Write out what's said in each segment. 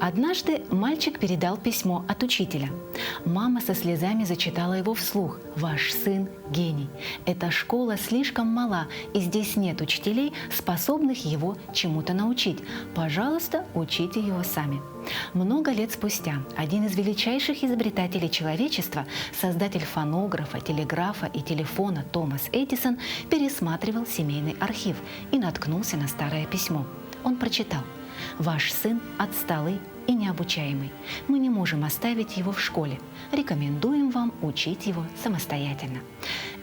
Однажды мальчик передал письмо от учителя. Мама со слезами зачитала его вслух. «Ваш сын – гений. Эта школа слишком мала, и здесь нет учителей, способных его чему-то научить. Пожалуйста, учите его сами». Много лет спустя один из величайших изобретателей человечества, создатель фонографа, телеграфа и телефона Томас Эдисон, пересматривал семейный архив и наткнулся на старое письмо. Он прочитал: «Ваш сын отсталый и необучаемый. Мы не можем оставить его в школе. Рекомендуем вам учить его самостоятельно».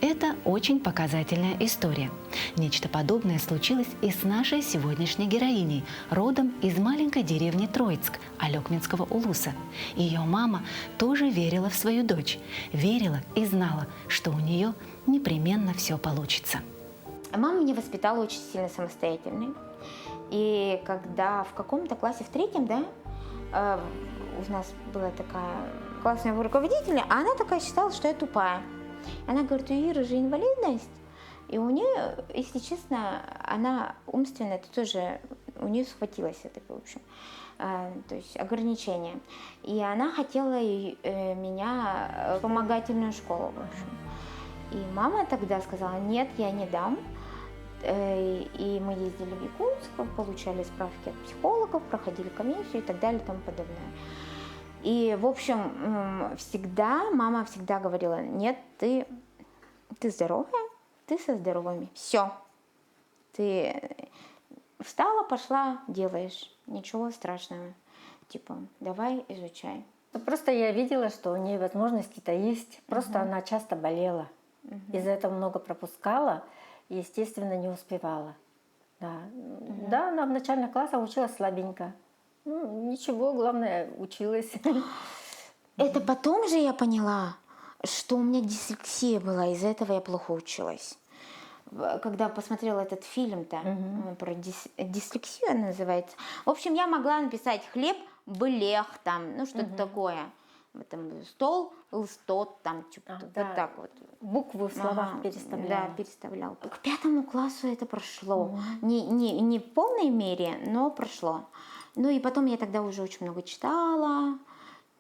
Это очень показательная история. Нечто подобное случилось и с нашей сегодняшней героиней, родом из маленькой деревни Троицк Алекминского улуса. Ее мама тоже верила в свою дочь, верила и знала, что у нее непременно все получится. Мама меня воспитала очень сильно самостоятельной. И когда в каком-то классе, в третьем, у нас была такая классная руководитель, а она такая считала, что я тупая. Она говорит: у Иры же инвалидность, и у нее, если честно, она умственно, это тоже у нее схватилось это, в общем, то есть ограничение. И она хотела меня в вспомогательную школу, в общем. И мама тогда сказала: нет, я не дам. И мы ездили в Якутск, получали справки от психологов, проходили комиссию и так далее и тому подобное. И, в общем, мама всегда говорила: нет, ты здоровая, ты со здоровыми, все. Ты встала, пошла, делаешь, ничего страшного. Типа, давай, изучай. Просто я видела, что у нее возможности-то есть, просто она часто болела. Из-за этого много пропускала. Естественно, не успевала. Да, она в начальных классах училась слабенько. Ничего, главное, училась. Это потом же я поняла, что у меня дислексия была, из-за этого я плохо училась. Когда посмотрела этот фильм-то, про дислексию называется. В общем, я могла написать хлеб, блех, там, что-то такое. Там, стол, листот, там, типа, вот так вот. Буквы в словах переставляла. Да, переставлял. К 5 классу это прошло. Не в полной мере, но прошло. Ну и потом я тогда уже очень много читала.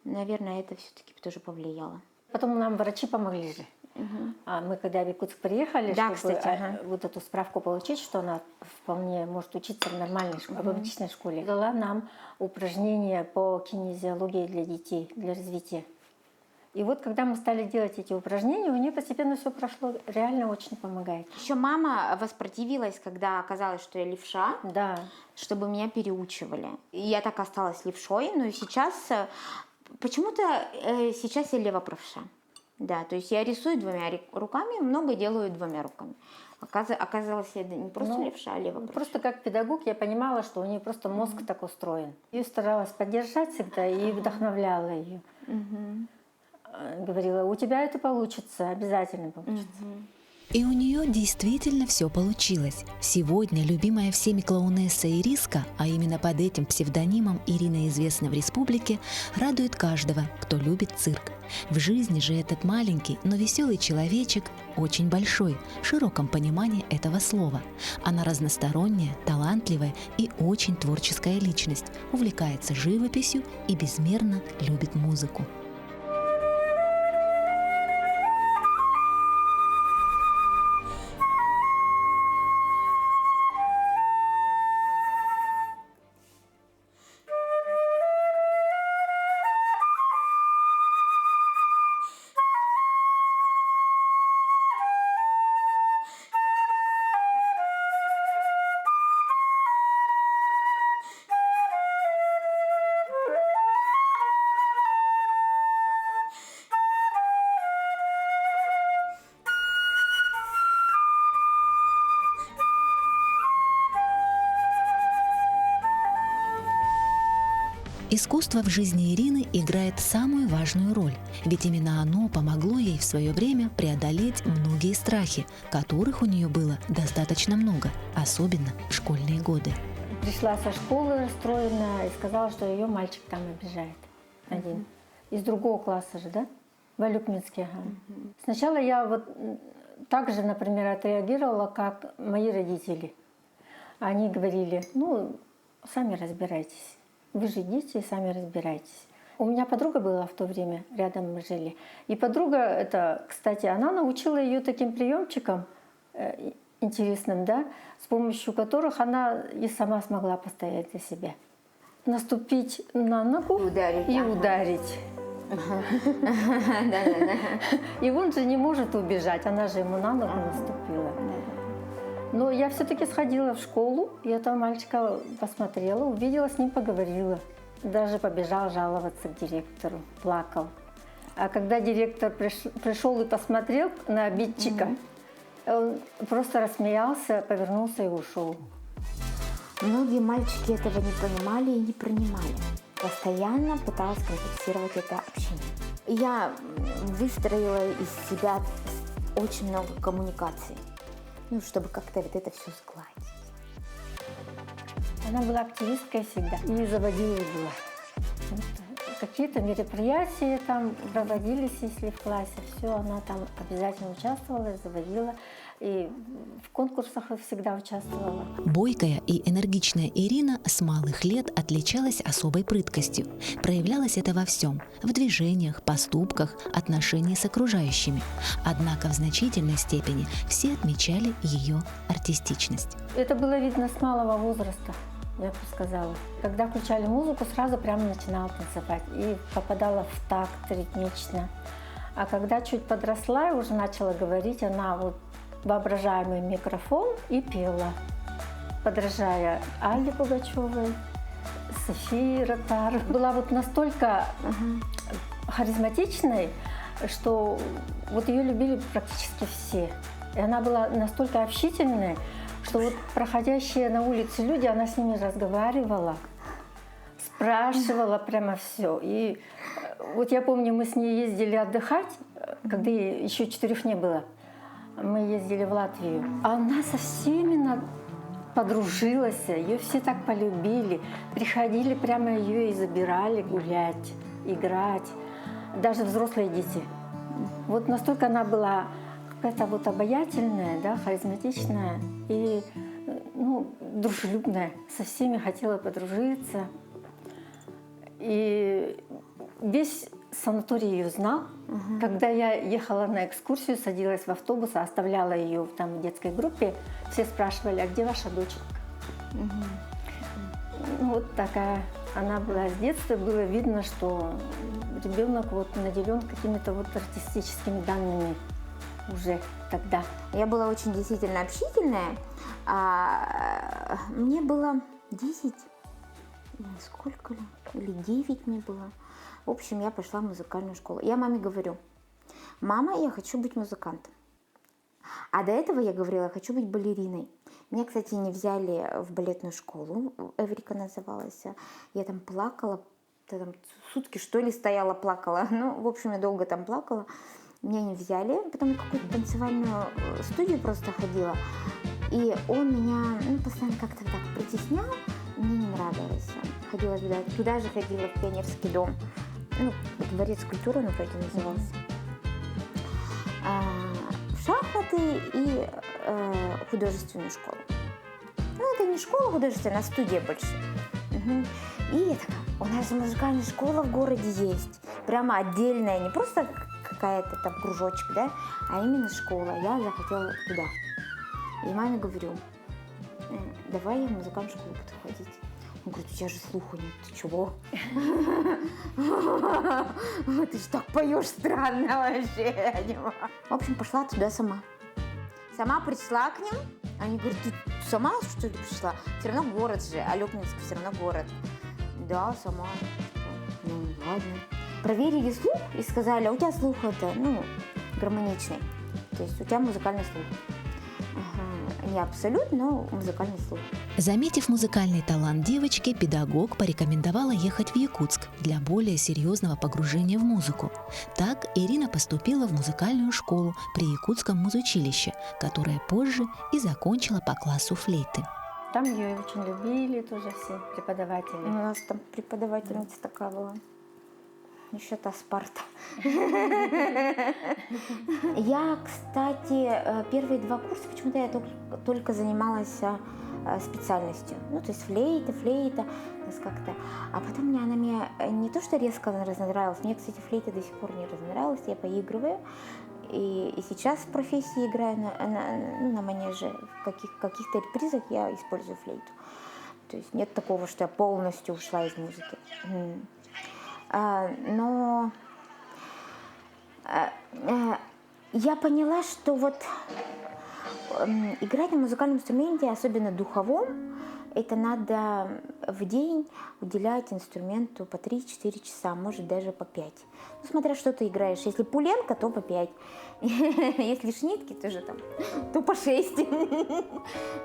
Наверное, это все-таки тоже повлияло. Потом нам врачи помогли же. Мы когда в Якутск приехали, да, чтобы кстати, вот эту справку получить, что она вполне может учиться в нормальной школе, в обычной школе, дала нам упражнения по кинезиологии для детей, для развития. И вот когда мы стали делать эти упражнения, у нее постепенно все прошло, реально очень помогает. Еще мама воспротивилась, когда оказалось, что я левша, да, чтобы меня переучивали. И я так осталась левшой, но сейчас почему-то сейчас я левоправша. Да, то есть я рисую 2 руками, много делаю 2 руками. Оказалось, я не просто левша, а левоправша. Просто как педагог я понимала, что у нее просто мозг так устроен. Ее старалась поддержать всегда и вдохновляла ее. Говорила: у тебя это получится, обязательно получится. И у нее действительно все получилось. Сегодня любимая всеми клоунесса Ириска, а именно под этим псевдонимом Ирина известна в республике, радует каждого, кто любит цирк. В жизни же этот маленький, но веселый человечек очень большой, в широком понимании этого слова. Она разносторонняя, талантливая и очень творческая личность, увлекается живописью и безмерно любит музыку. Искусство в жизни Ирины играет самую важную роль, ведь именно оно помогло ей в свое время преодолеть многие страхи, которых у нее было достаточно много, особенно в школьные годы. Пришла со школы расстроенная и сказала, что ее мальчик там обижает один. Из другого класса же, да? В Алекминске. Сначала я вот так же, например, отреагировала, как мои родители. Они говорили: ну, сами разбирайтесь. вы же идите и сами разбирайтесь. У меня подруга была в то время, рядом мы жили. И подруга, это, кстати, она научила ее таким приемчикам интересным, да, с помощью которых она и сама смогла постоять за себя. Наступить на ногу и ударить. И он же не может убежать, она же ему на ногу наступила. Но я все-таки сходила в школу, и этого мальчика посмотрела, увидела, с ним поговорила. Даже побежал жаловаться к директору, плакал. А когда директор пришел и посмотрел на обидчика, он просто рассмеялся, повернулся и ушел. Многие мальчики этого не понимали и не принимали. Постоянно пыталась компенсировать это общение. Я выстроила из себя очень много коммуникаций, чтобы как-то вот это все сгладить. Она была активисткой всегда и заводилой была. Какие-то мероприятия там проводились, если в классе, все, она там обязательно участвовала, заводила. И в конкурсах всегда участвовала. Бойкая и энергичная Ирина с малых лет отличалась особой прыткостью. Проявлялось это во всем – в движениях, поступках, отношении с окружающими. Однако в значительной степени все отмечали ее артистичность. Это было видно с малого возраста, я бы сказала. Когда включали музыку, сразу прямо начинала танцевать и попадала в такт ритмично. А когда чуть подросла и уже начала говорить, она вот воображаемый микрофон и пела, подражая Алле Пугачевой, Софии Ротару. Была вот настолько харизматичной, что вот ее любили практически все. И она была настолько общительной, что вот проходящие на улице люди, она с ними разговаривала, спрашивала прямо все. И вот я помню, мы с ней ездили отдыхать, когда еще 4 не было. Мы ездили в Латвию. Она со всеми подружилась, ее все так полюбили. Приходили прямо ее и забирали гулять, играть. Даже взрослые дети. Вот настолько она была какая-то вот обаятельная, да, харизматичная и дружелюбная. Со всеми хотела подружиться. И весь санаторий ее знал. Когда я ехала на экскурсию, садилась в автобус, оставляла ее там в детской группе, все спрашивали, а где ваша доченька? Вот такая она была с детства, было видно, что ребенок вот наделен какими-то вот артистическими данными уже тогда. Я была очень действительно общительная, мне было 10, сколько ли, или 9 мне было. В общем, я пошла в музыкальную школу. Я маме говорю: мама, я хочу быть музыкантом. А до этого я говорила, я хочу быть балериной. Меня, кстати, не взяли в балетную школу, Эврика называлась. Я там плакала, там сутки что ли стояла, плакала. В общем, я долго там плакала. Меня не взяли, потом я в какую-то танцевальную студию просто ходила. И он меня постоянно как-то так притеснял, мне не нравилось. Ходила туда же ходила, в пионерский дом. Дворец культуры, вроде назывался. В шахматы и художественную школу. Это не школа художественная, а студия больше. И я такая, у нас же музыкальная школа в городе есть. Прямо отдельная, не просто какая-то там кружочек, да, а именно школа. Я захотела туда. И маме говорю: давай я в музыкальную школу буду ходить. Он говорит: у тебя же слуха нет, ты чего? Ты же так поешь странно вообще. В общем, пошла туда сама. Сама пришла к ним. Они говорят: ты сама, что ли, пришла? Все равно город же, Алёкнинск все равно город. Да, сама. Ладно. Проверили слух и сказали: а у тебя слух это, гармоничный. То есть у тебя музыкальный слух. Не абсолютно, но музыкальный слух. Заметив музыкальный талант девочки, педагог порекомендовала ехать в Якутск для более серьезного погружения в музыку. Так Ирина поступила в музыкальную школу при Якутском музучилище, которое позже и закончила по классу флейты. Там ее очень любили тоже все преподаватели. У нас там преподавательница такая была. Еще та Спарта. Я, кстати, первые 2 курса, почему-то я только занималась специальностью. Ну, то есть флейта, то есть как-то. А потом она мне не то что резко разнравилась, мне, кстати, флейта до сих пор не разнравилась, я поигрываю. И сейчас в профессии играю на манеже, в каких-то репризах я использую флейту. То есть нет такого, что я полностью ушла из музыки. Но я поняла, что вот играть на музыкальном инструменте, особенно духовом, это надо в день уделять инструменту по 3-4 часа, может даже по 5. Ну, смотря что ты играешь. Если пуленка, то по 5. Если шнитки, то по 6.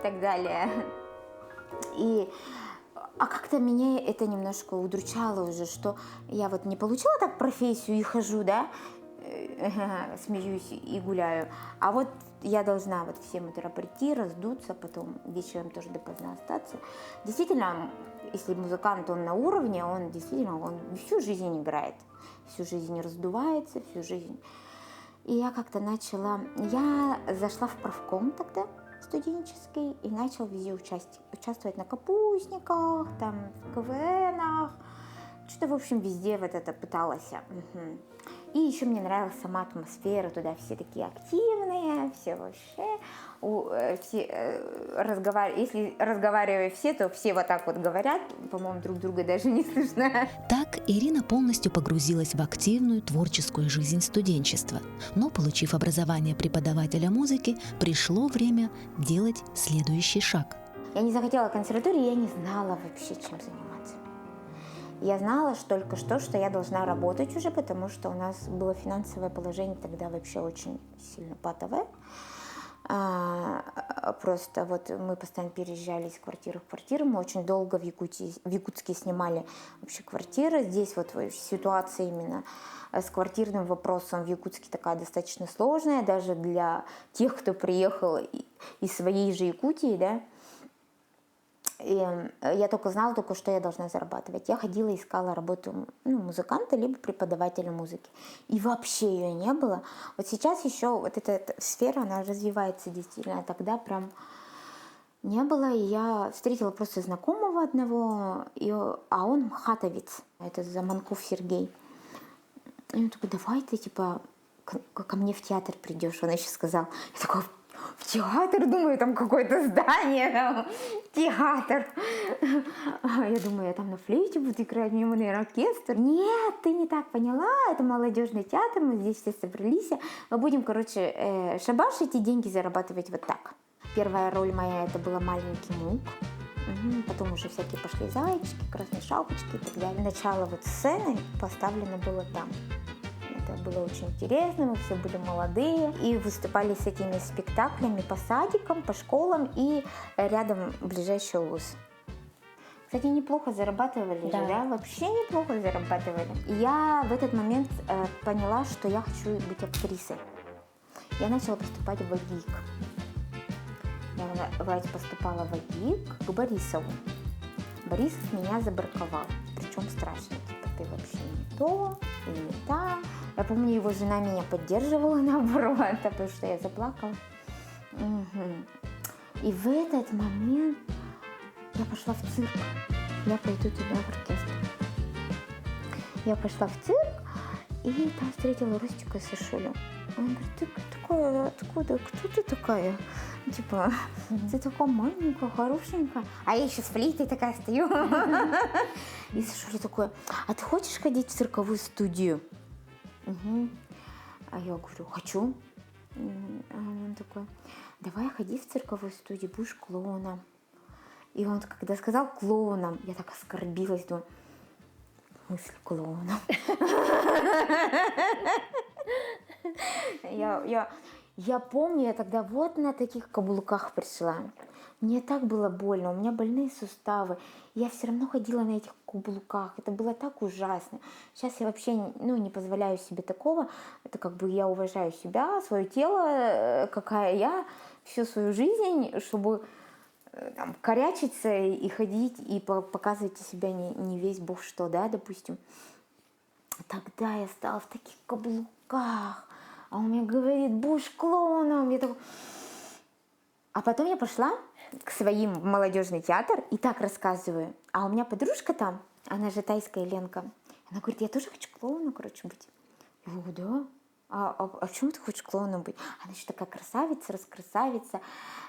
Так далее. А как-то меня это немножко удручало уже, что я вот не получила так профессию и хожу, да, смеюсь и гуляю. А вот я должна вот в 7 утра прийти, раздуться, потом вечером тоже допоздна остаться. Действительно, если музыкант, он на уровне, он действительно, он всю жизнь играет, всю жизнь раздувается, всю жизнь. И я как-то я зашла в профком тогда, студенческий, и начала везде участвовать на капустниках, там, в КВНах, что-то, в общем, везде вот это пыталась. И еще мне нравилась сама атмосфера, туда все такие активные, все вообще, если разговаривают все, то все вот так вот говорят, по-моему, друг друга даже не слышно. Так Ирина полностью погрузилась в активную творческую жизнь студенчества. Но, получив образование преподавателя музыки, пришло время делать следующий шаг. Я не захотела консерваторию, я не знала вообще, чем заниматься. Я знала только что я должна работать уже, потому что у нас было финансовое положение тогда вообще очень сильно патовое. Просто вот мы постоянно переезжали из квартиры в квартиру, мы очень долго в Якутске снимали вообще квартиры. Здесь вот ситуация именно с квартирным вопросом в Якутске такая достаточно сложная, даже для тех, кто приехал из своей же Якутии, да. И я знала, что я должна зарабатывать. Я ходила, искала работу музыканта, либо преподавателя музыки. И вообще ее не было. Вот сейчас еще вот эта сфера, она развивается действительно. Тогда прям не было. И я встретила просто знакомого одного, а он мхатовец. Это Заманков Сергей. И он такой: давай ты ко мне в театр придешь. Он еще сказал. Я такая: в театр, думаю, там какое-то здание, театр. Я думаю, я там на флейте буду играть, мне, наверное, оркестр. Нет, ты не так поняла, это молодежный театр, мы здесь все собрались. Мы будем, шабашить и деньги зарабатывать вот так. Первая роль моя, это была маленький Мук. Потом уже всякие пошли зайчики, красные шапочки и так далее. Начало сцены поставлено было там. Это было очень интересно, мы все были молодые и выступали с этими спектаклями по садикам, по школам и рядом ближайший вуз. Кстати, неплохо зарабатывали, да? Вообще неплохо зарабатывали. И я в этот момент поняла, что я хочу быть актрисой. Я начала поступать в ВГИК. Я поступала в ВГИК к Борисову. Борисов меня забраковал, причем страшно. Ты вообще не то или не та. Я помню, его жена меня поддерживала, наоборот, потому что я заплакала. И в этот момент я пошла в цирк. Я пойду туда, в оркестр. Я пошла в цирк, и там встретила Ростика Сашулю. Он говорит: ты такая, откуда, кто ты такая? Ты такая маленькая, хорошенькая. А я еще с флейтой такая стою. И Сашуля такой: а ты хочешь ходить в цирковую студию? А я говорю: хочу. А он такой: давай ходи в цирковую студию, будешь клоуном. И он, когда сказал клоуном, я так оскорбилась, думаю: мысль клоуном. Я помню, я тогда вот на таких каблуках пришла. Мне так было больно, у меня больные суставы. Я все равно ходила на этих каблуках. Это было так ужасно. Сейчас я вообще не позволяю себе такого. Это я уважаю себя, свое тело, какая я, всю свою жизнь, чтобы корячиться и ходить, и показывать себя не весь бог что, да, допустим. Тогда я стала в таких каблуках. А он мне говорит: будешь клоуном. Я такой... А потом я пошла к своим в молодежный театр и так рассказываю. А у меня подружка там, она же тайская Ленка, она говорит, я тоже хочу клоуном, короче, быть. Я говорю, да? А почему ты хочешь клоуном быть? Она еще такая красавица, раскрасавица.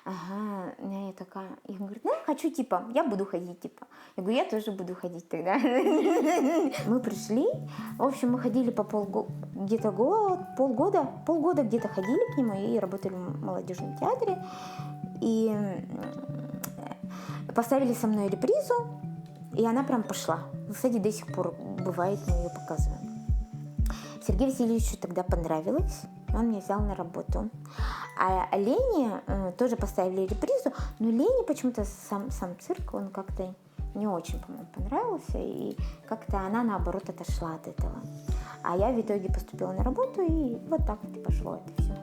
Ага, я такая. И он говорит, ну, хочу, типа, я буду ходить, типа. Я говорю, я тоже буду ходить тогда. Мы пришли, в общем, мы ходили по где-то полгода где-то ходили к нему и работали в молодежном театре. И поставили со мной репризу, и она прям пошла. Кстати, до сих пор бывает, мы ее показываем. Сергею Васильевичу тогда понравилось, он меня взял на работу. А Лене тоже поставили репризу, но Лене почему-то сам цирк, он как-то не очень, по-моему, понравился, и как-то она, наоборот, отошла от этого. А я в итоге поступила на работу, и вот так вот и пошло это все.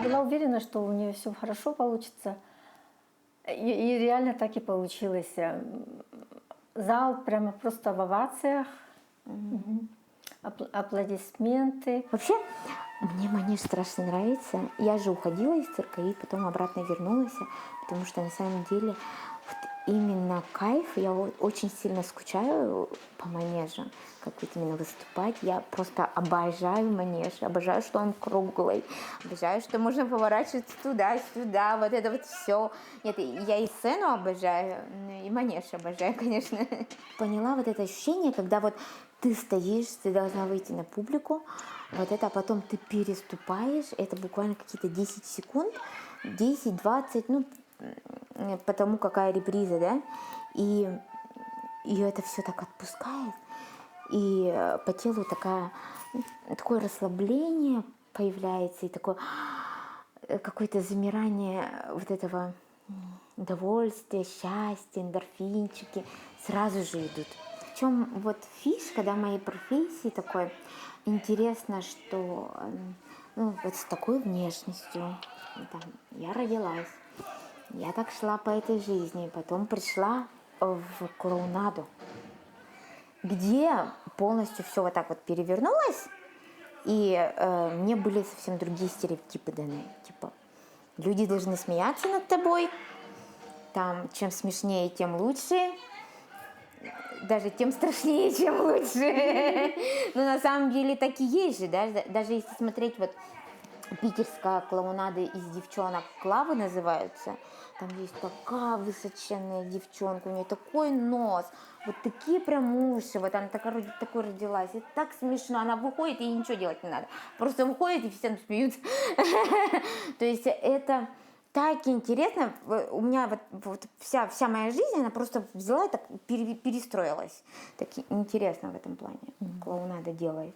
Была уверена, что у нее все хорошо получится. И реально так и получилось. Зал прямо просто в овациях. Аплодисменты. Вообще, мне манеж страшно нравится. Я же уходила из цирка и потом обратно вернулась, потому что на самом деле вот именно кайф, я очень сильно скучаю по манежу, как вот именно выступать. Я просто обожаю манеж, обожаю, что он круглый, обожаю, что можно поворачиваться туда-сюда, вот это вот все. Нет, я и сцену обожаю, и манеж обожаю, конечно. Поняла вот это ощущение, когда вот ты стоишь, ты должна выйти на публику, вот это, а потом ты переступаешь, это буквально какие-то 10 секунд, 10-20, ну, потому какая реприза, да, и ее это все так отпускает, и по телу такое расслабление появляется, и такое какое-то замирание вот этого удовольствия, счастья, эндорфинчики сразу же идут. В чем вот фишка, да, моей профессии такой, интересно, что ну, вот с такой внешностью там, я родилась, я так шла по этой жизни, потом пришла в клоунаду, где полностью все вот так вот перевернулось, и мне были совсем другие стереотипы даны. Типа, люди должны смеяться над тобой, там, чем смешнее, тем лучше, даже тем страшнее, чем лучше. Но на самом деле так и есть же, да? Даже если смотреть вот питерская клоунада из девчонок, Клавы называются, там есть такая высоченная девчонка, у нее такой нос, вот такие прям уши, вот она такой родилась, и так смешно, она выходит, и ничего делать не надо, просто выходит, и все там смеются. То есть это так интересно, у меня вот вся моя жизнь, она просто взяла и так перестроилась. Так интересно в этом плане, клоунада делает.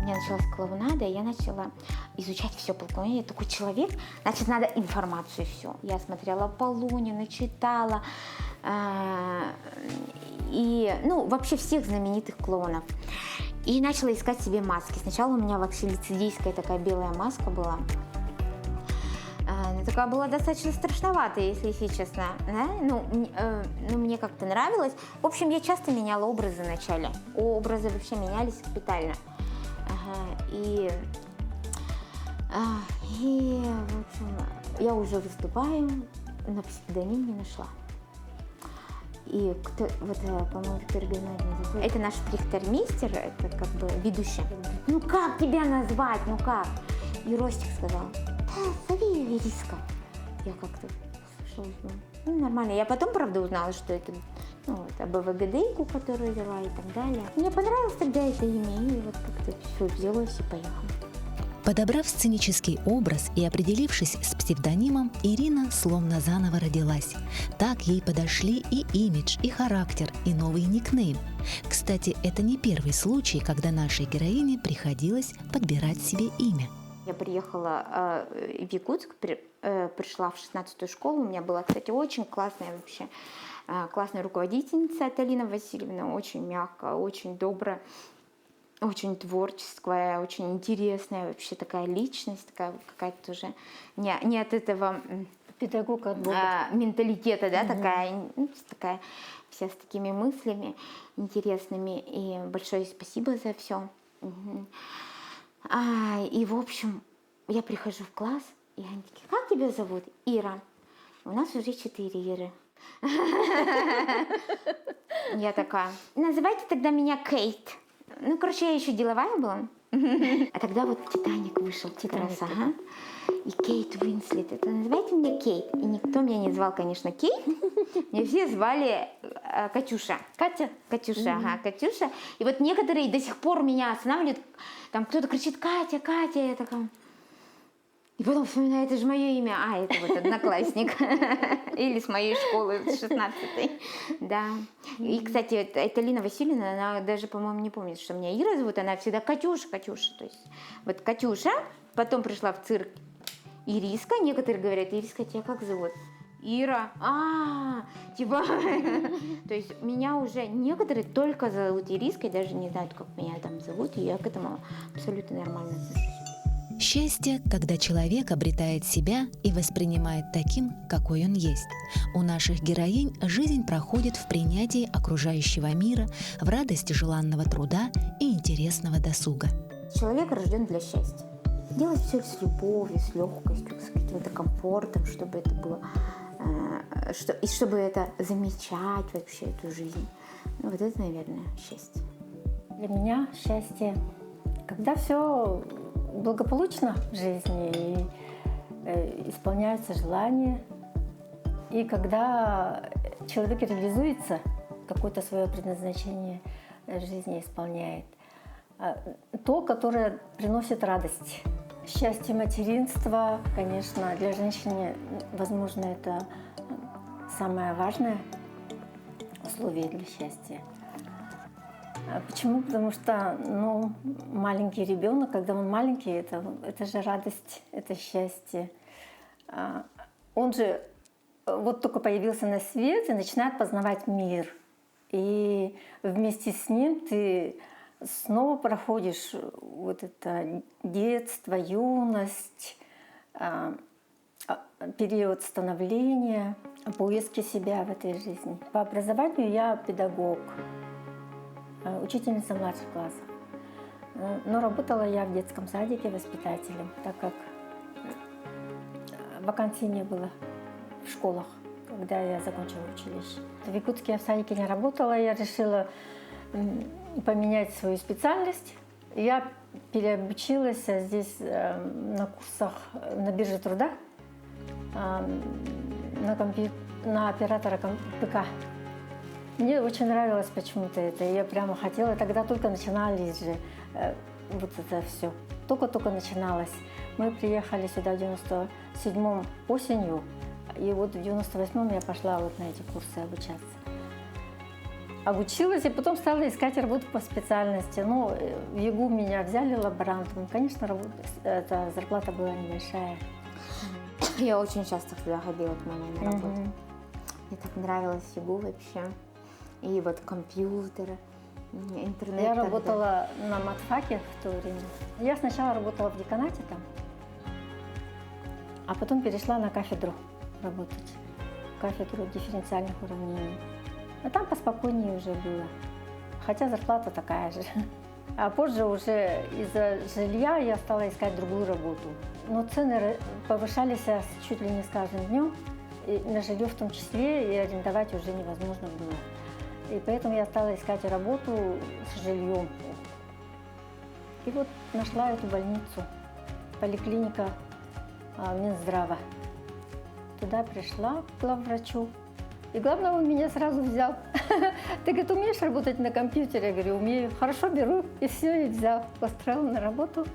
Началась клоунада, и я начала изучать все по клоунаде. Я такой человек, значит, надо информацию все. Я смотрела Полунина, читала, и, ну, вообще всех знаменитых клоунов. И начала искать себе маски. Сначала у меня вообще лицедейская такая белая маска была. Она такая была достаточно страшноватая, если честно. Да? Мне как-то нравилось. В общем, я часто меняла образы вначале. Образы вообще менялись капитально. Ага. И, в общем, я уже выступаю, но псевдоним не нашла. И кто, вот, по-моему, Виктория Геннадьевна, это наш прихтермейстер, это как бы ведущий. Ну как тебя назвать, ну как? И Ростик сказал, да, зови ее Ириска. Я как-то слушала, ну нормально. Я потом, правда, узнала, что это, АБВГД, которую вела и так далее. Мне понравилось тогда это имя, и вот как-то все взялось и поехало. Подобрав сценический образ и определившись с псевдонимом, Ирина словно заново родилась. Так ей подошли и имидж, и характер, и новый никнейм. Кстати, это не первый случай, когда нашей героине приходилось подбирать себе имя. Я приехала в Якутск, пришла в 16-ю школу. У меня была, кстати, очень классная вообще, классная руководительница Алина Васильевна, очень мягкая, очень добрая. Очень творческая, очень интересная вообще такая личность, такая какая-то тоже не от этого Педагог от Бога. Менталитета, да, такая вся с такими мыслями интересными. И большое спасибо за все. И в общем, я прихожу в класс, и они такие, как тебя зовут? Ира. У нас уже 4 Иры. Я такая, называйте тогда меня Кейт. Ну, короче, я еще деловая была. А тогда вот «Титаник» вышел, «Титаник», ага. И Кейт Уинслет. Это называйте меня Кейт. И никто меня не звал, конечно, Кейт. Меня все звали Катюша. Катя? Катюша, ага, Катюша. И вот некоторые до сих пор меня останавливают. Там кто-то кричит «Катя, Катя». Я такая... И потом вспоминаю, это же мое имя. Это вот одноклассник. Или с моей школы, с 16-й. Да. И, кстати, это Алина Васильевна, она даже, по-моему, не помнит, что меня Ира зовут. Она всегда Катюша. То есть вот Катюша. Потом пришла в цирк Ириска. Некоторые говорят, Ириска, тебя как зовут? Ира. Типа... То есть меня уже некоторые только зовут Ириской, даже не знают, как меня там зовут. И я к этому абсолютно нормально отношусь. Счастье, когда человек обретает себя и воспринимает таким, какой он есть. У наших героинь жизнь проходит в принятии окружающего мира, в радости желанного труда и интересного досуга. Человек рожден для счастья. Делать все с любовью, с легкостью, с каким-то комфортом, чтобы это было, и чтобы это замечать вообще эту жизнь. Вот это, наверное, счастье. Для меня счастье, когда все благополучно в жизни, и исполняются желания, и когда человек реализуется, какое-то свое предназначение жизни исполняет, то, которое приносит радость. Счастье материнства, конечно, для женщины, возможно, это самое важное условие для счастья. Почему? Потому что маленький ребенок, когда он маленький, это же радость, это счастье. Он же вот только появился на свет и начинает познавать мир. И вместе с ним ты снова проходишь вот это детство, юность, период становления, поиски себя в этой жизни. По образованию я педагог, учительница младших классов. Но работала я в детском садике воспитателем, так как вакансий не было в школах, когда я закончила училище. В Якутске я в садике не работала, я решила поменять свою специальность. Я переобучилась здесь на курсах на бирже труда, на оператора ПК. Мне очень нравилось почему-то это, я прямо хотела, тогда только начинались же вот это все, только-только начиналось. Мы приехали сюда в 97-м осенью, и вот в 98-м я пошла вот на эти курсы обучаться. Обучилась и потом стала искать работу по специальности. В ЕГУ меня взяли лаборантом, конечно, зарплата была небольшая. Я очень часто туда ходила к маме на работу. Мне так нравилось ЕГУ вообще. И вот компьютер, интернет. Я работала на матфаке в то время. Я сначала работала в деканате там. А потом перешла на кафедру работать, кафедру дифференциальных уравнений. А там поспокойнее уже было, хотя зарплата такая же. А позже уже из-за жилья я стала искать другую работу. Но цены повышались чуть ли не с каждым днем, и на жилье в том числе, и арендовать уже невозможно было. И поэтому я стала искать работу с жильем. И вот нашла эту больницу, поликлиника Минздрава. Туда пришла к главврачу. И главное, он меня сразу взял. Ты, говорит, умеешь работать на компьютере? Я говорю, умею. Хорошо, беру. И все, и взял. Устроил на работу.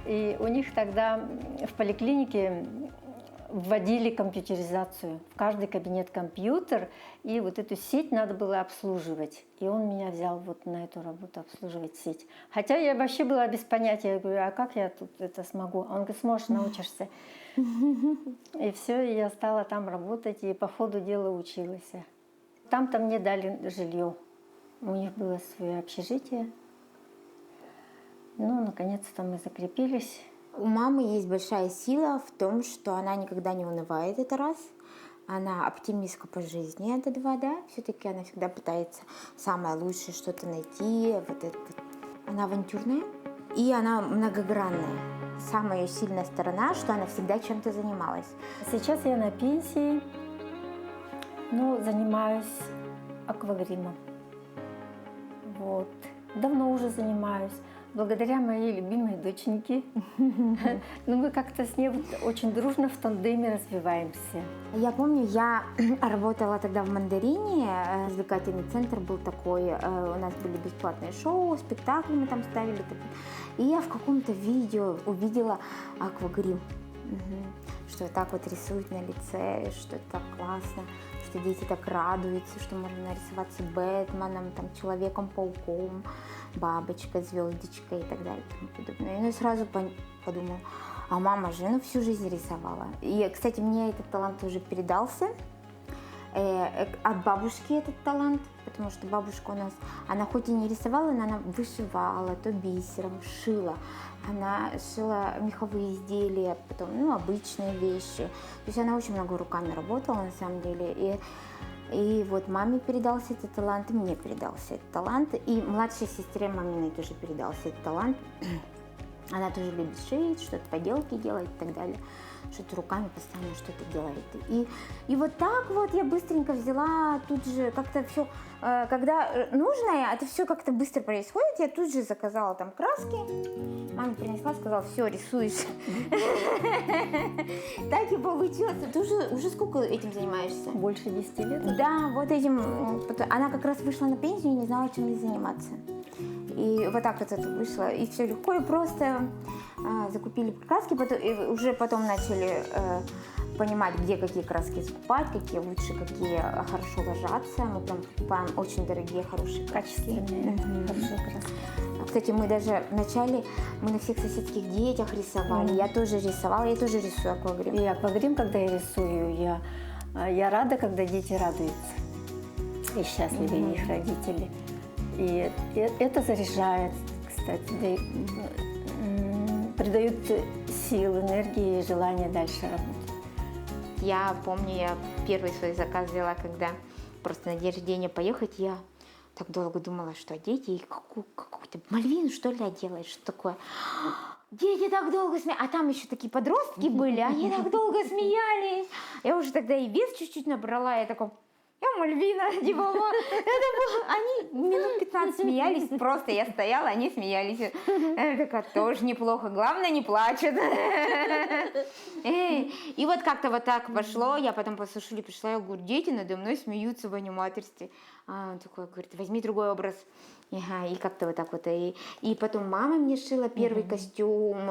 И у них тогда в поликлинике вводили компьютеризацию. В каждый кабинет компьютер. И вот эту сеть надо было обслуживать. И он меня взял вот на эту работу обслуживать сеть. Хотя я вообще была без понятия. Я говорю, а как я тут это смогу? Он говорит, сможешь, научишься. И все, и я стала там работать, и по ходу дела училась. Там-то мне дали жилье. У них было свое общежитие. Ну, наконец-то мы закрепились. У мамы есть большая сила в том, что она никогда не унывает, это раз. Она оптимистка по жизни, это два, да. Все-таки она всегда пытается самое лучшее что-то найти. Вот это. Она авантюрная и она многогранная. Самая ее сильная сторона, что она всегда чем-то занималась. Сейчас я на пенсии, но занимаюсь аквагримом. Вот. Давно уже занимаюсь. Благодаря моей любимой доченьке. Но мы как-то с ней очень дружно в тандеме развиваемся. Я помню, я работала тогда в «Мандарине», развлекательный центр был такой, у нас были бесплатные шоу, спектакли мы там ставили. И я в каком-то видео увидела аквагрим, что так вот рисуют на лице, что это так классно, что дети так радуются, что можно нарисоваться Бэтменом, там, Человеком-пауком, бабочкой, звездочкой и так далее и тому подобное. И я сразу подумала, а мама же всю жизнь рисовала. И, кстати, мне этот талант уже передался от бабушки, этот талант, потому что бабушка у нас, она хоть и не рисовала, но она вышивала, то бисером, шила. Она шила меховые изделия, потом, обычные вещи. То есть она очень много руками работала, на самом деле. И вот маме передался этот талант, и мне передался этот талант. И младшей сестре маминой тоже передался этот талант. Она тоже любит шить, что-то поделки делать и так далее. Что-то руками постоянно что-то делает. И вот так вот я быстренько взяла, тут же как-то все, когда нужно, это все как-то быстро происходит, я тут же заказала там краски, мама принесла, сказала, все, рисуешь. Так и получилось. Ты уже сколько этим занимаешься? Больше 10 лет. Да, вот этим. Она как раз вышла на пенсию и не знала, чем ей заниматься. И вот так вот это вышло. И все легко, и просто закупили краски, уже потом начали понимать, где какие краски скупать, какие лучше, какие хорошо ложатся. Мы прям покупаем очень дорогие, хорошие, качественные, хорошие краски. Кстати, мы даже вначале на всех соседских детях рисовали. Я тоже рисовала, я тоже рисую аквагрим. И аквагрим, когда я рисую, я рада, когда дети радуются. И счастливы их родители. И это заряжает, кстати, придает сил, энергии и желание дальше работать. Я помню, я первый свой заказ взяла, когда просто на день рождения поехать, я так долго думала, что одеть, и какую-то Мальвину, что ли, делаешь, что такое. Дети так долго смеялись, а там еще такие подростки были, они так долго смеялись. Я уже тогда и вес чуть-чуть набрала, я такой... Я Мальвина, типа, это было, они минут 15 смеялись, просто я стояла, они смеялись. Я такая, тоже неплохо, главное, не плачет. И вот как-то вот так пошло, я потом по сушили пришла, я говорю, дети надо мной смеются в аниматорстве. А он такой говорит, возьми другой образ. Ага, и как-то вот так вот. И потом мама мне шила первый костюм,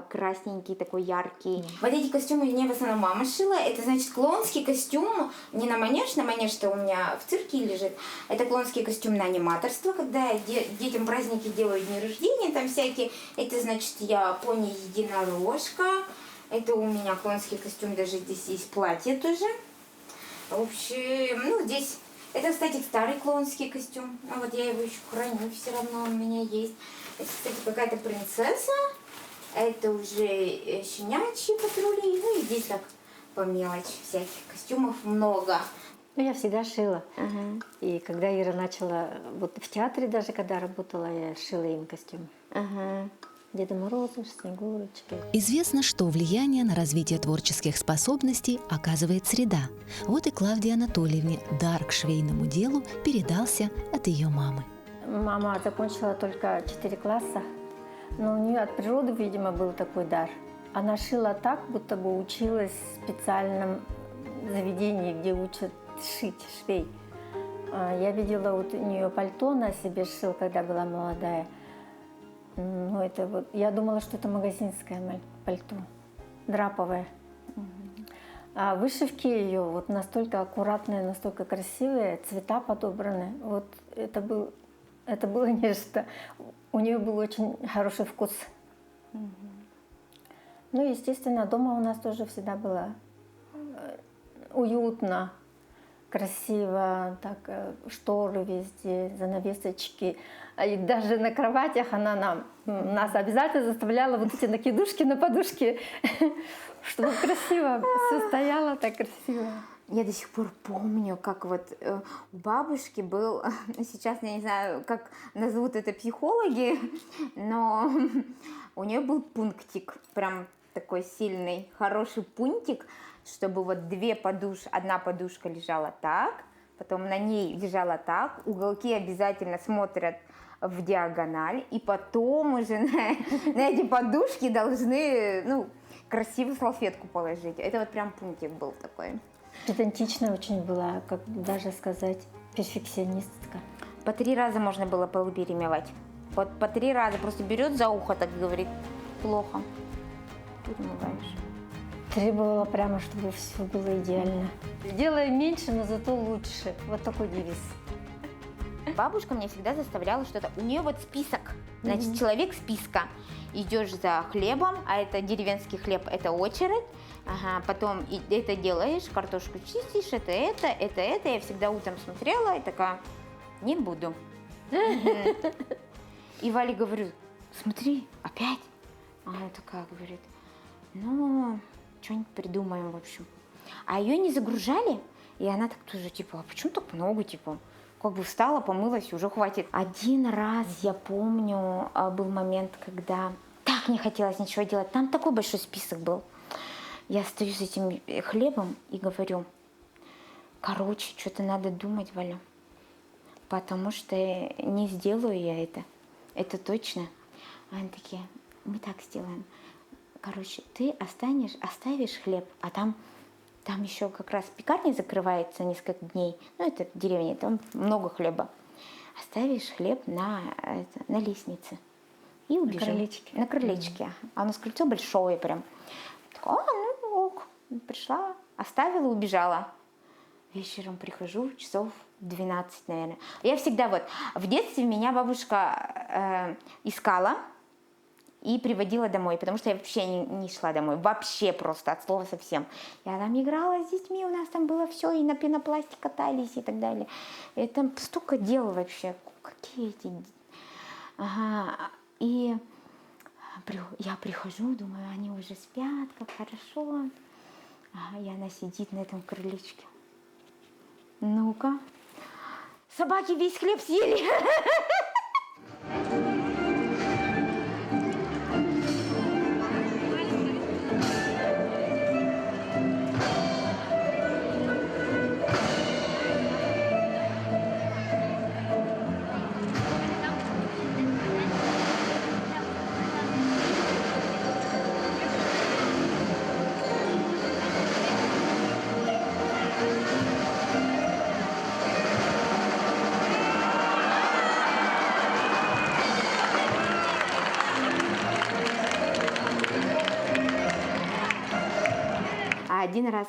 красненький, такой яркий. Вот эти костюмы мне в основном мама шила. Это, значит, клоунский костюм не на манеж-то у меня в цирке лежит. Это клоунский костюм на аниматорство, когда детям праздники делают дни рождения, там всякие. Это, значит, я пони-единорожка. Это у меня клоунский костюм, даже здесь есть платье тоже. В общем, здесь... Это, кстати, старый клоунский костюм. Вот я его еще храню, все равно у меня есть. Это, кстати, какая-то принцесса. Это уже щенячьи патрули, ну и здесь так по мелочи всяких костюмов много. Ну, я всегда шила. Ага. И когда Ира начала, вот в театре даже, когда работала, я шила им костюмы. Ага. Деда Мороза, Снегурочки. Известно, что влияние на развитие творческих способностей оказывает среда. Вот и Клавдии Анатольевне дар к швейному делу передался от ее мамы. Мама закончила только 4 класса, но у нее от природы, видимо, был такой дар. Она шила так, будто бы училась в специальном заведении, где учат шить, швей. Я видела, вот у нее пальто на себе шила, когда была молодая. Ну, это вот, я думала, что это магазинское пальто, драповое. А вышивки ее вот настолько аккуратные, настолько красивые, цвета подобраны. Вот это было нечто. У нее был очень хороший вкус. Ну, естественно, дома у нас тоже всегда было уютно, красиво, так, шторы везде, занавесочки. И даже на кроватях она нас обязательно заставляла вот эти накидушки на подушке, чтобы красиво все стояло так красиво. Я до сих пор помню, как вот у бабушки был, сейчас я не знаю, как назовут это психологи, но у нее был пунктик, прям такой сильный, хороший пунктик, чтобы вот одна подушка лежала так, потом на ней лежала так, уголки обязательно смотрят в диагональ, и потом уже на эти подушки должны, ну, красивую салфетку положить. Это вот прям пунктик был такой. Педантичная очень была, как даже сказать, перфекционистка. По 3 раза можно было полы перемывать. По 3 раза просто берет за ухо, так говорит, плохо. Перемываешь. Требовала прямо, чтобы все было идеально. Делай меньше, но зато лучше. Вот такой девиз. Бабушка меня всегда заставляла что-то. У нее вот список. Значит, человек списка. Идешь за хлебом, а это деревенский хлеб, это очередь. Ага, потом это делаешь, картошку чистишь, это. Я всегда утром смотрела и такая, не буду. И Вале говорю, смотри, опять. Она такая говорит, ну, что-нибудь придумаем, в общем. А ее не загружали, и она так тоже, типа, а почему так много, типа? Как бы встала, помылась, уже хватит. Один раз, я помню, был момент, когда так не хотелось ничего делать. Там такой большой список был. Я стою с этим хлебом и говорю, короче, что-то надо думать, Валя, потому что не сделаю я это. Это точно. Они такие, мы так сделаем. Короче, ты оставишь хлеб, а там еще как раз пекарня закрывается несколько дней. Ну, это в деревне, там много хлеба. Оставишь хлеб на лестнице и убежим. На крылечке. На крылечке. А у нас крыльцо большое прям. Такая, ну ок. Пришла, оставила, убежала. Вечером прихожу, часов 12, наверное. Я всегда вот... В детстве меня бабушка искала и приводила домой, потому что я вообще не шла домой. Вообще просто, от слова совсем. Я там играла с детьми, у нас там было все, и на пенопласте катались и так далее. И там столько дел вообще. Какие эти... Ага. И я прихожу, думаю, они уже спят, как хорошо. Ага, и она сидит на этом крылечке. Ну-ка. Собаки весь хлеб съели. А один раз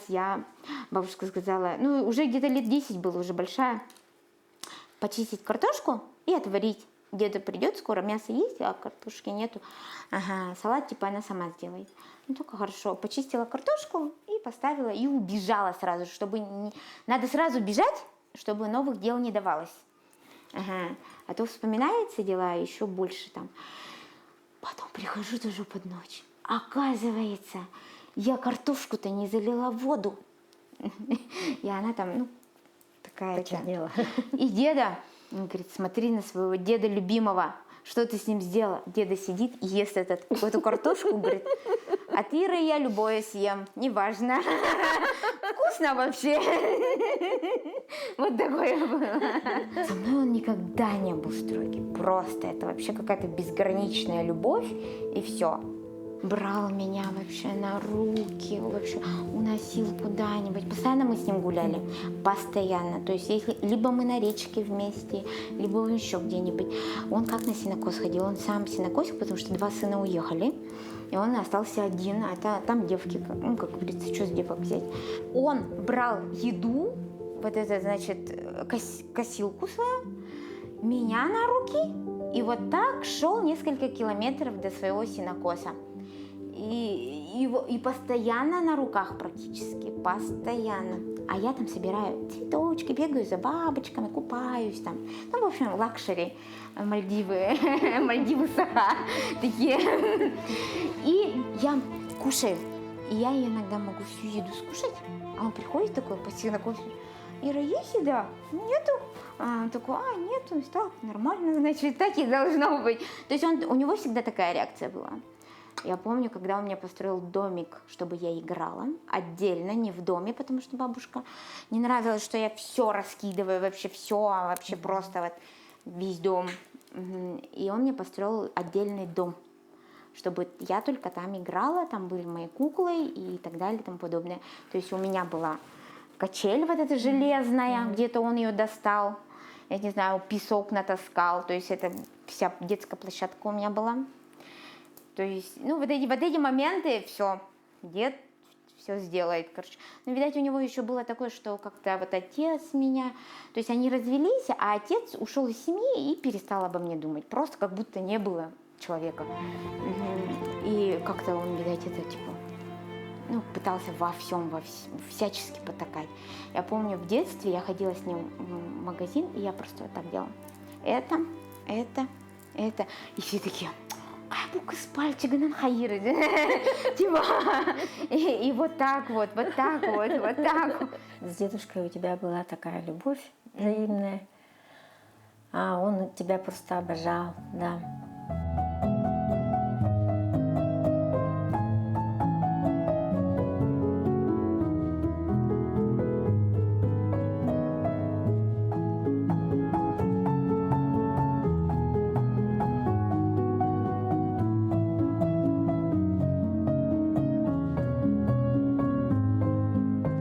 бабушка сказала, ну, уже где-то лет 10 было, уже большая, почистить картошку и отварить. Деда придет, скоро мясо есть, а картошки нету. Ага, салат типа она сама сделает. Ну, только хорошо. Почистила картошку и поставила, и убежала сразу, надо сразу бежать, чтобы новых дел не давалось. Ага. А то вспоминается дела еще больше там. Потом приходит Прихожу тоже под ночь. Оказывается, я картошку-то не залила в воду. И она там, ну, такая... Почернела. И деда, он говорит, смотри на своего деда любимого, что ты с ним сделала? Деда сидит и ест эту картошку, говорит, от Иры я любое съем, неважно. Вкусно вообще. Вот такое было. Со мной он никогда не был строгий. Просто это вообще какая-то безграничная любовь, и все. Брал меня вообще на руки, вообще уносил куда-нибудь. Постоянно мы с ним гуляли, постоянно. То есть если либо мы на речке вместе, либо еще где-нибудь. Он как на сенокос ходил, он сам сенокосил, потому что 2 сына уехали. И он остался один, а там девки, ну, как говорится, что с девок взять. Он брал еду, вот это, значит, косилку свою, меня на руки, и вот так шел несколько километров до своего сенокоса. И постоянно на руках практически, постоянно. А я там собираю цветочки, бегаю за бабочками, купаюсь там. Ну, в общем, лакшери, Мальдивы Саха такие. И я кушаю. И я иногда могу всю еду скушать. А он приходит такой, почти на кофе. Ира, есть еда? Нету. Он такой, нету, так, нормально, значит, так и должно быть. То есть у него всегда такая реакция была. Я помню, когда он мне построил домик, чтобы я играла, отдельно, не в доме, потому что бабушка не нравилось, что я все раскидываю, вообще все, вообще просто вот весь дом. И он мне построил отдельный дом, чтобы я только там играла, там были мои куклы и так далее и тому подобное. То есть у меня была качель вот эта железная, где-то он ее достал, я не знаю, песок натаскал, то есть это вся детская площадка у меня была. То есть, ну, вот эти моменты, все, дед все сделает, короче. Но, видать, у него еще было такое, что как-то вот отец меня, то есть они развелись, а отец ушел из семьи и перестал обо мне думать, просто как будто не было человека. И как-то он, видать, это, типа, ну, пытался во всем, всячески потакать. Я помню, в детстве я ходила с ним в магазин, и я просто вот так делала. Это. И все такие... Кабук из пальчика на хайры, типа, и вот так вот. С дедушкой у тебя была такая любовь взаимная, а он тебя просто обожал, да.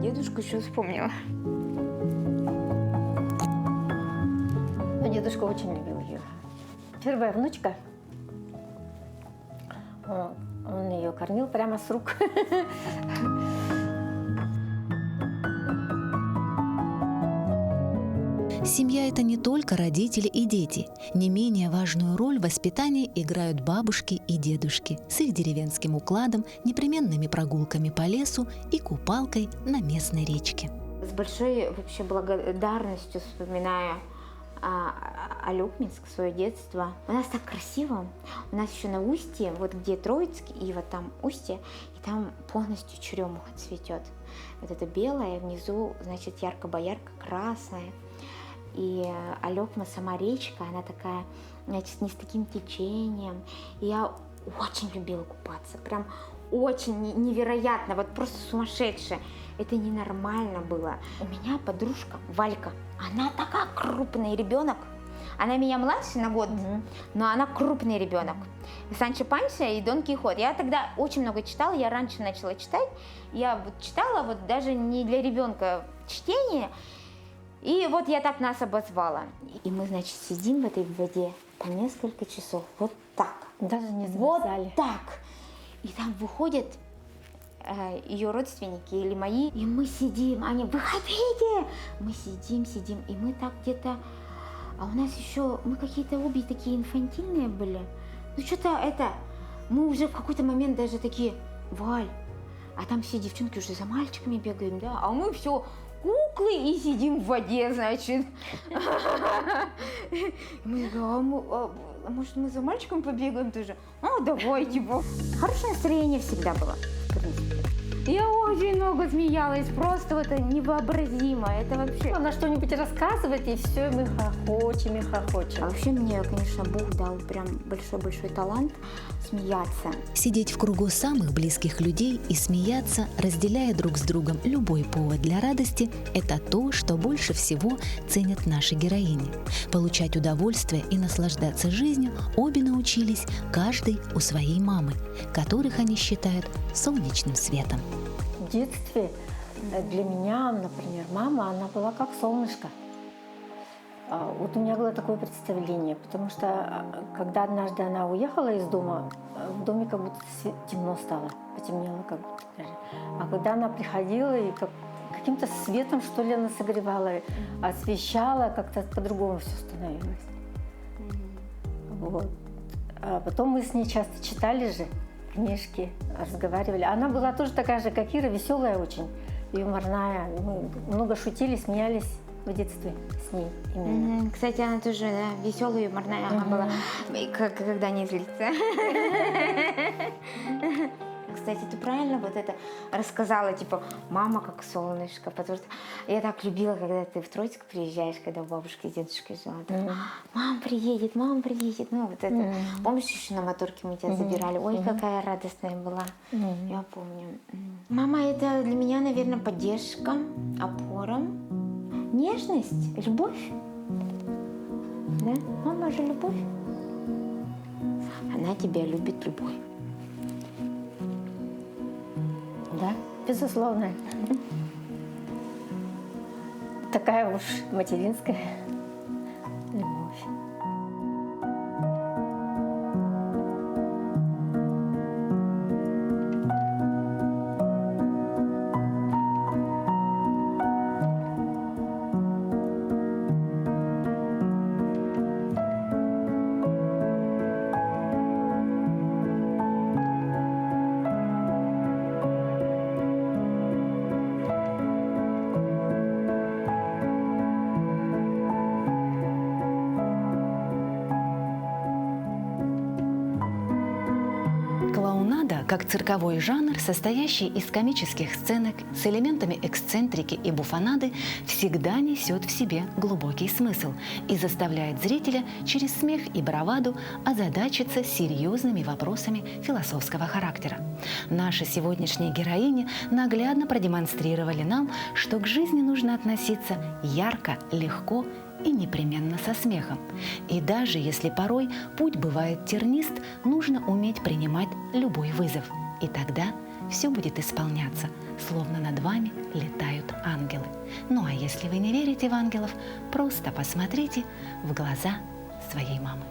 Дедушку еще вспомнила. Но дедушка очень любил ее. Первая внучка, он ее кормил прямо с рук. Семья – это не только родители и дети. Не менее важную роль в воспитании играют бабушки и дедушки с их деревенским укладом, непременными прогулками по лесу и купалкой на местной речке. С большой вообще благодарностью вспоминаю Алюкминск, свое детство. У нас так красиво. У нас еще на устье, вот где Троицк, и вот там устье, и там полностью черемуха цветет. Вот это белое, внизу, значит, ярко-боярко-красное. И Алёкма, сама речка, она такая, значит, не с таким течением. И я очень любила купаться, прям очень невероятно, вот просто сумасшедшая. Это ненормально было. У меня подружка Валька, она такая крупный ребенок. Она меня младше на год, но она крупный ребенок. Санчо Панча и Дон Кихот. Я тогда очень много читала, я раньше начала читать. Я вот читала вот даже не для ребенка чтение. И вот я так нас обозвала. И мы, значит, сидим в этой воде по несколько часов. Вот так. Даже не Вот замерзали. так. И там выходят ее родственники или мои. И мы сидим, они, выходите! Мы сидим, и мы так где-то... А у нас еще, мы какие-то обе такие инфантильные были. Ну что-то это... Мы уже в какой-то момент даже такие, Валь, а там все девчонки уже за мальчиками бегают, да? А мы все... куклы и сидим в воде, значит. Мы говорим, а может мы за мальчиком побегаем тоже? А, давай, типа. Хорошее настроение всегда было, в принципе. Я очень много смеялась, просто это невообразимо, это вообще... Она что-нибудь рассказывает, и все, мы хохочем и хохочем. А вообще мне, конечно, Бог дал прям большой-большой талант смеяться. Сидеть в кругу самых близких людей и смеяться, разделяя друг с другом любой повод для радости – это то, что больше всего ценят наши героини. Получать удовольствие и наслаждаться жизнью обе научились, каждый у своей мамы, которых они считают солнечным светом. В детстве для меня, например, мама, она была как солнышко. Вот у меня было такое представление, потому что когда однажды она уехала из дома, в доме как будто темно стало, потемнело как будто даже. А когда она приходила и каким-то светом, что ли, она согревала, освещала, как-то по-другому все становилось. Вот. А потом мы с ней часто читали же книжки, разговаривали. Она была тоже такая же, как Ира, веселая очень, юморная. Мы много шутили, смеялись в детстве с ней именно. Кстати, она тоже веселая, юморная она была, когда не злится. Кстати, ты правильно вот это рассказала, типа, мама как солнышко, потому что я так любила, когда ты в Троицк приезжаешь, когда у бабушки и дедушки жила. Мама приедет, ну вот это. Помнишь, еще на моторке мы тебя забирали? Ой, какая радостная была, я помню. Мама это для меня, наверное, поддержка, опора, нежность, любовь. Да? Мама же любовь. Она тебя любит любовь. Да, безусловно. Такая уж материнская любовь. Клоунада, как цирковой жанр, состоящий из комических сценок с элементами эксцентрики и буфонады, всегда несет в себе глубокий смысл и заставляет зрителя через смех и браваду озадачиться серьезными вопросами философского характера. Наши сегодняшние героини наглядно продемонстрировали нам, что к жизни нужно относиться ярко, легко и непременно со смехом. И даже если порой путь бывает тернист, нужно уметь принимать любой вызов. И тогда все будет исполняться, словно над вами летают ангелы. Ну а если вы не верите в ангелов, просто посмотрите в глаза своей мамы.